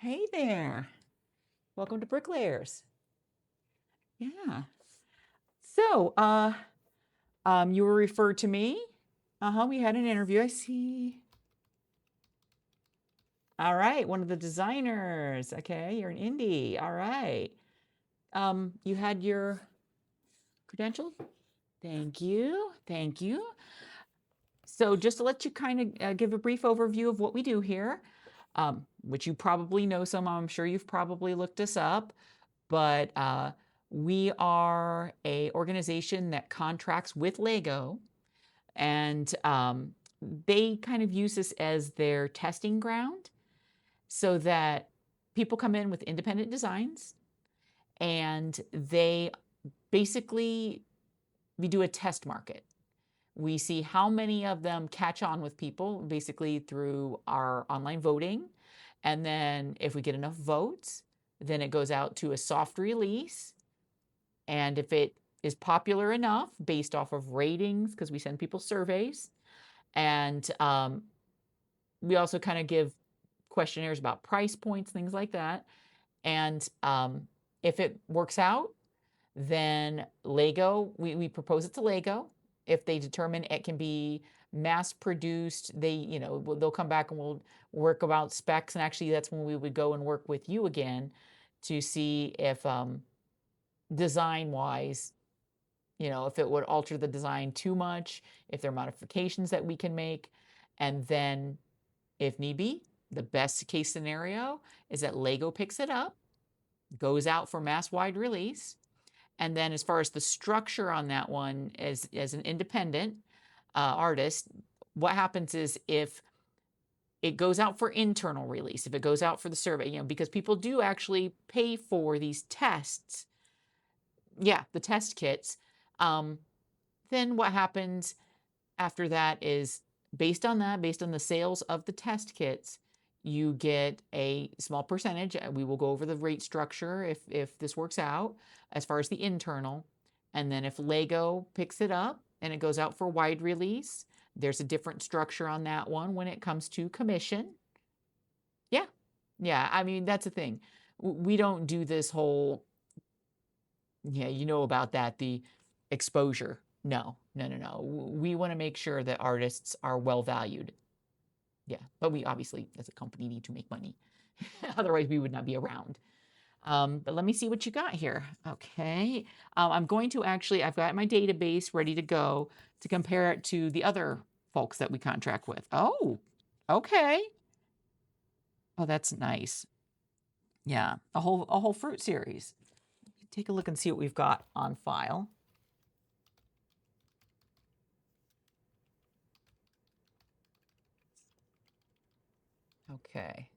Hey there. Welcome to Bricklayers. Yeah. So, you were referred to me. We had an interview. I see. All right, one of the designers. Okay, you're an indie. All right. You had your credentials? Thank you. Thank you. So, just to let you kind of give a brief overview of what we do here, which you probably know some, I'm sure you've probably looked us up. But we are a organization that contracts with Lego, and they kind of use this as their testing ground so that people come in with independent designs, and they basically we do a test market. We see how many of them catch on with people, basically through our online voting. And then if we get enough votes, then it goes out to a soft release. And if it is popular enough based off of ratings, because we send people surveys, and we also kind of give questionnaires about price points, things like that. And if it works out, then Lego, we propose it to Lego. If they determine it can be mass produced, they'll come back and we'll work about specs. And actually, that's when we would go and work with you again to see if design wise, if it would alter the design too much, if there are modifications that we can make. And then, if need be, the best case scenario is that Lego picks it up, goes out for mass wide release. And then, as far as the structure on that one, as an independent artist, what happens is if it goes out for internal release, if it goes out for the survey, because people do actually pay for these tests, yeah, the test kits. Then what happens after that is based on that, based on the sales of the test kits, you get a small percentage. We will go over the rate structure if this works out as far as the internal. And then if Lego picks it up and it goes out for wide release, there's a different structure on that one when it comes to commission. Yeah. Yeah. I mean, that's the thing. We don't do this whole, yeah, you know about that, the exposure. No, no, no, no. We want to make sure that artists are well valued. Yeah, but we obviously, as a company, need to make money. Otherwise, we would not be around. But let me see what you got here. Okay. I'm going to actually, I've got my database ready to go to compare it to the other folks that we contract with. Oh, okay. Oh, that's nice. Yeah, a whole fruit series. Take a look and see what we've got on file. Okay.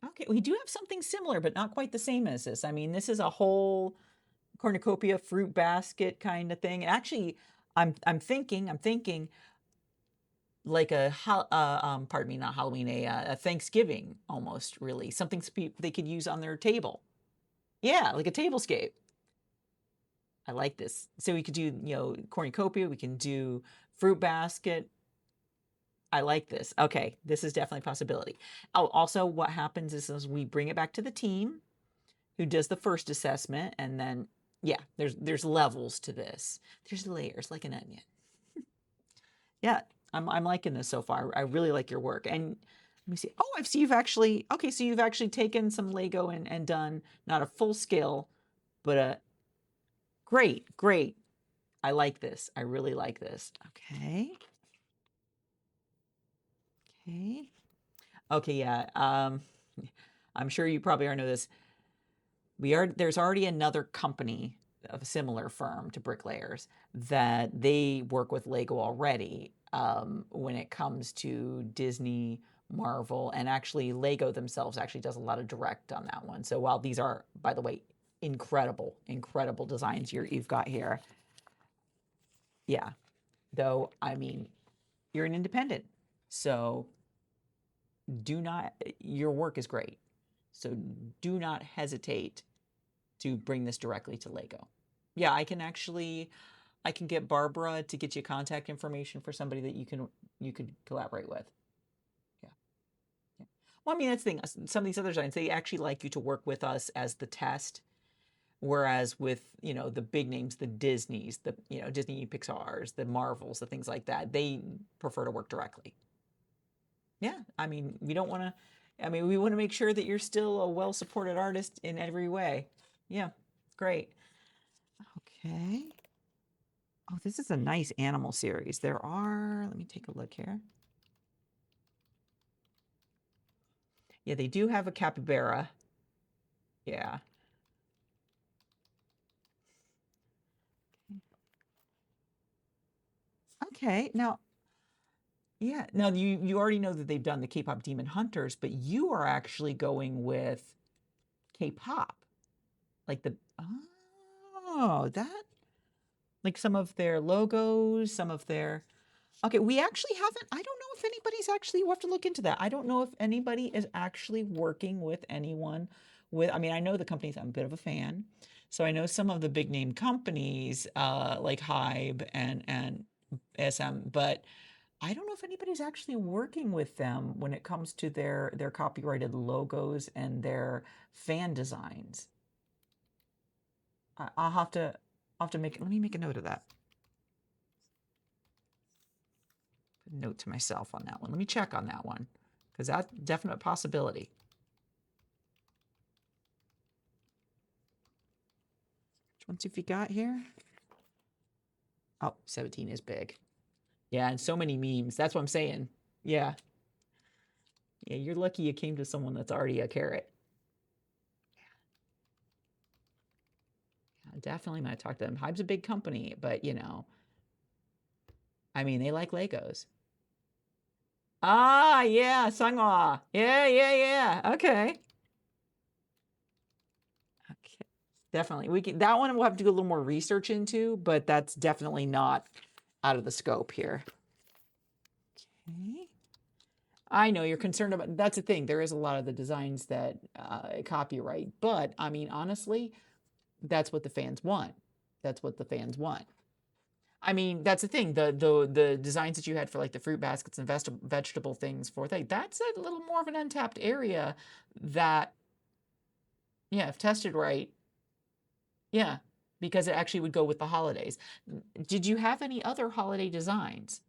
Okay, we do have something similar, but not quite the same as this. I mean, this is a whole cornucopia fruit basket kind of thing. And actually, I'm thinking like pardon me, not Halloween, a Thanksgiving almost, really something they could use on their table. Yeah, like a tablescape. I like this. So we could do, cornucopia. We can do fruit basket. I like this. Okay, this is definitely a possibility. Oh, also, what happens is we bring it back to the team who does the first assessment, and then yeah, there's levels to this. There's layers like an onion. Yeah, I'm liking this so far. I really like your work. And let me see. Oh, I see you've actually okay, so you've actually taken some Lego and done not a full scale, but a great, great. I like this. I really like this. Okay. Okay. Okay, yeah. I'm sure you probably already know this. There's already another company of a similar firm to Bricklayers that they work with Lego already when it comes to Disney, Marvel, and actually Lego themselves actually does a lot of direct on that one. So while these are, by the way, incredible, incredible designs you've got here, yeah. Though, I mean, you're an independent, so your work is great. So do not hesitate to bring this directly to Lego. Yeah, I can get Barbara to get you contact information for somebody that you could collaborate with. Yeah. Yeah. Well, I mean, that's the thing. Some of these other designs, they actually like you to work with us as the test. Whereas with, the big names, the Disneys, the, Disney Pixars, the Marvels, the things like that, they prefer to work directly. Yeah. I mean, we don't want to, we want to make sure that you're still a well-supported artist in every way. Yeah. Great. Okay. Oh, this is a nice animal series. Let me take a look here. Yeah, they do have a capybara. Yeah. Okay. Now, yeah. Now you already know that they've done the K-pop Demon Hunters, but you are actually going with K-pop. Like that, like some of their logos, some of their, okay, we actually haven't, I don't know if anybody's actually, we'll have to look into that. I don't know if anybody is actually working with anyone I know the companies, I'm a bit of a fan. So I know some of the big name companies, like Hybe and SM, but I don't know if anybody's actually working with them when it comes to their copyrighted logos and their fan designs. I'll have to let me make a note of that. Put a note to myself on that one. Let me check on that one because that's a definite possibility. Which ones have you got here? Oh, 17 is big. Yeah, and so many memes. That's what I'm saying. Yeah. Yeah, you're lucky you came to someone that's already a carrot. Yeah, definitely might talk to them. Hybe's a big company, but they like Legos. Ah, yeah, Sungwa. Yeah, yeah, yeah. Okay. Okay. Definitely. That one we'll have to do a little more research into, but that's definitely not out of the scope here. Okay. I know you're concerned about, that's the thing. There is a lot of the designs that copyright, but honestly, that's what the fans want. That's what the fans want. That's the thing. The designs that you had for like the fruit baskets and vegetable things for that's a little more of an untapped area that, yeah, if tested right, yeah, because it actually would go with the holidays. Did you have any other holiday designs?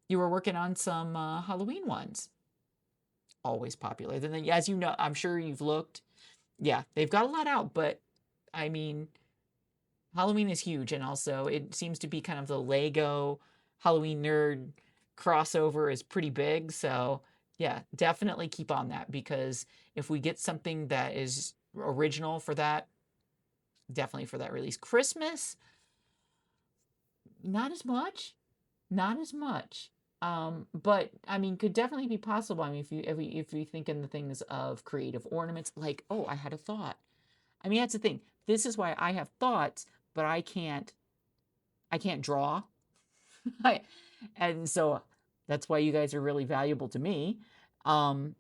You were working on some Halloween ones. Always popular. Then, as you know, I'm sure you've looked. Yeah, they've got a lot out, but I mean, Halloween is huge, and also it seems to be kind of the Lego Halloween nerd crossover is pretty big. So yeah, definitely keep on that because if we get something that is original for that, definitely for that release. Christmas, not as much, not as much. But could definitely be possible. If we think in the things of creative ornaments, like, oh, I had a thought. That's the thing. This is why I have thoughts, but I can't draw. And so that's why you guys are really valuable to me. Um,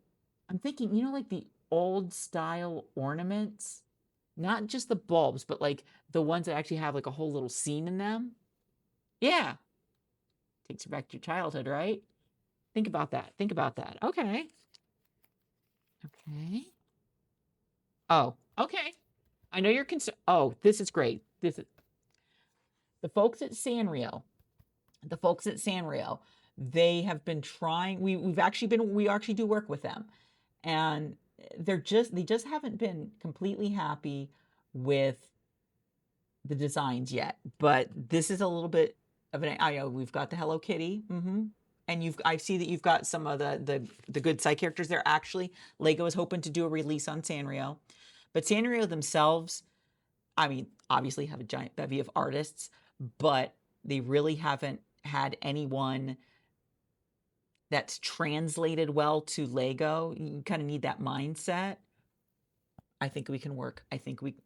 I'm thinking, like the old style ornaments, not just the bulbs, but like the ones that actually have like a whole little scene in them. Yeah. Takes you back to your childhood, right? Think about that. Think about that. Okay. Okay. Oh, okay. I know you're concerned. Oh, this is great. This is the folks at Sanrio. The folks at Sanrio, they have been trying. We actually do work with them, and they just haven't been completely happy with the designs yet. But this is a little bit of an. I know we've got the Hello Kitty. And I see that you've got some of the good side characters there. Actually, Lego is hoping to do a release on Sanrio, but Sanrio themselves, obviously have a giant bevy of artists, but they really haven't had anyone that's translated well to Lego. You kind of need that mindset. I think we can work.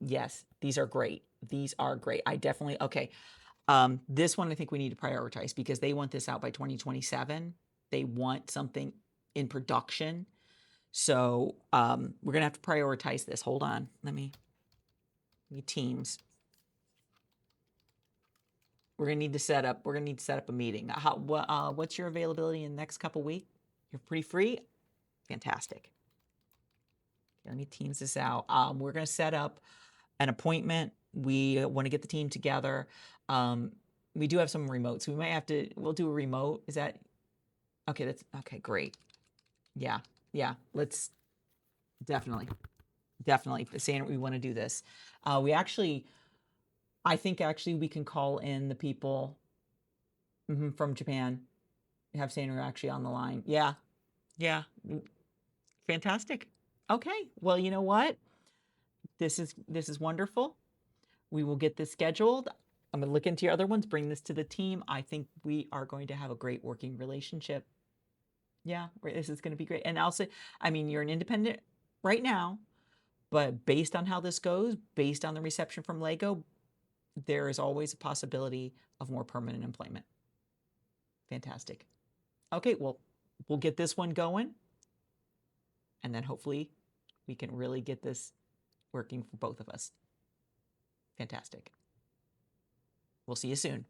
Yes, these are great. These are great. I definitely, okay. This one I think we need to prioritize because they want this out by 2027. They want something in production. So we're going to have to prioritize this. Hold on. Let me Teams. We're going to need to set up a meeting. What's your availability in the next couple weeks? You're pretty free? Fantastic. Okay, let me Teams this out. We're going to set up an appointment. We want to get the team together. We do have some remotes. We might have to, we'll do a remote. Is that, okay, that's, okay, great. Yeah, yeah, let's definitely saying we want to do this. We actually, I think actually we can call in the people from Japan, have Sandra actually on the line. Yeah, yeah, fantastic. Okay, well, you know what? This is wonderful. We will get this scheduled. I'm going to look into your other ones, bring this to the team. I think we are going to have a great working relationship. Yeah, this is going to be great. And also, I mean, you're an independent right now, but based on how this goes, based on the reception from Lego, there is always a possibility of more permanent employment. Fantastic. Okay, well, we'll get this one going, and then hopefully we can really get this working for both of us. Fantastic. We'll see you soon.